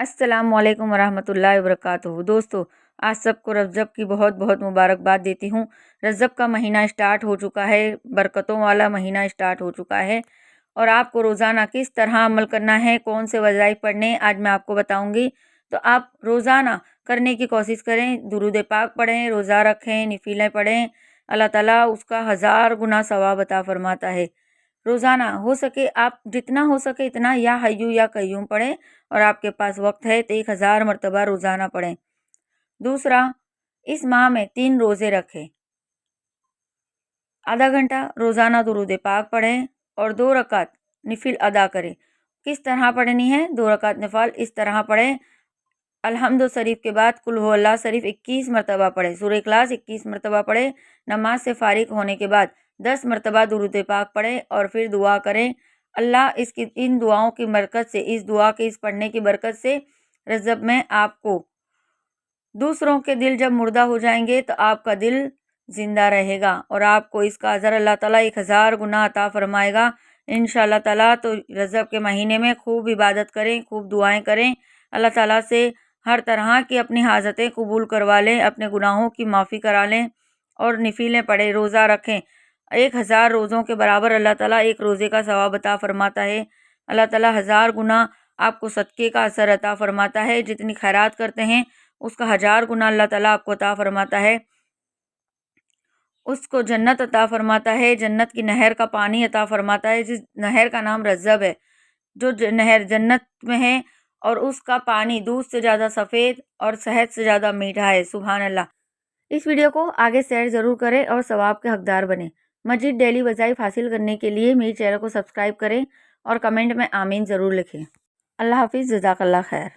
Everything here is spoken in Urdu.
السلام علیکم ورحمۃ اللہ وبرکاتہ۔ دوستو، آج سب کو رجب کی بہت بہت مبارکباد دیتی ہوں۔ رجب کا مہینہ اسٹارٹ ہو چکا ہے، برکتوں والا مہینہ اسٹارٹ ہو چکا ہے، اور آپ کو روزانہ کس طرح عمل کرنا ہے، کون سے وظائف پڑھنے، آج میں آپ کو بتاؤں گی۔ تو آپ روزانہ کرنے کی کوشش کریں، درود پاک پڑھیں، روزہ رکھیں، نفلیں پڑھیں، اللہ تعالیٰ اس کا 1000 گنا ثواب عطا فرماتا ہے۔ روزانہ ہو سکے آپ جتنا ہو سکے اتنا یا حیو یا قیوم پڑھیں، اور آپ کے پاس وقت ہے تو 1000 مرتبہ روزانہ پڑھیں۔ دوسرا، اس ماہ میں 3 روزے رکھیں، آدھا گھنٹہ روزانہ درود پاک پڑھیں اور 2 رکعت نفل ادا کریں۔ کس طرح پڑھنی ہے 2 رکعت نفل؟ اس طرح پڑھیں، الحمد شریف کے بعد قل هو اللہ شریف 21 مرتبہ پڑھیں، سورہ اخلاص 21 مرتبہ پڑھیں، نماز سے فارغ ہونے کے بعد 10 مرتبہ درود پاک پڑھیں، اور پھر دعا کریں اللہ ان دعاؤں کی برکت سے، اس دعا کے اس پڑھنے کی برکت سے رجب میں آپ کو دوسروں کے دل جب مردہ ہو جائیں گے تو آپ کا دل زندہ رہے گا، اور آپ کو اس کا اجر اللہ تعالیٰ 1000 گنا عطا فرمائے گا انشاءاللہ تعالیٰ۔ تو رجب کے مہینے میں خوب عبادت کریں، خوب دعائیں کریں، اللہ تعالیٰ سے ہر طرح کی اپنی حاجتیں قبول کروا لیں، اپنے گناہوں کی معافی کرا لیں، اور نفلیں پڑھیں، روزہ رکھیں۔ 1000 روزوں کے برابر اللہ تعالیٰ ایک روزے کا ثواب عطا فرماتا ہے۔ اللہ تعالیٰ 1000 گنا آپ کو صدقے کا اثر عطا فرماتا ہے، جتنی خیرات کرتے ہیں اس کا 1000 گنا اللہ تعالیٰ آپ کو عطا فرماتا ہے، اس کو جنت عطا فرماتا ہے، جنت کی نہر کا پانی عطا فرماتا ہے، جس نہر کا نام رجب ہے، جو نہر جنت میں ہے، اور اس کا پانی دودھ سے زیادہ سفید اور شہد سے زیادہ میٹھا ہے، سبحان اللہ۔ اس ویڈیو کو آگے شیئر ضرور کریں اور ثواب کے حقدار بنیں۔ مزید ڈیلی وظائف حاصل کرنے کے لیے میری چینل کو سبسکرائب کریں اور کمنٹ میں آمین ضرور لکھیں۔ اللہ حافظ، جزاک اللہ خیر۔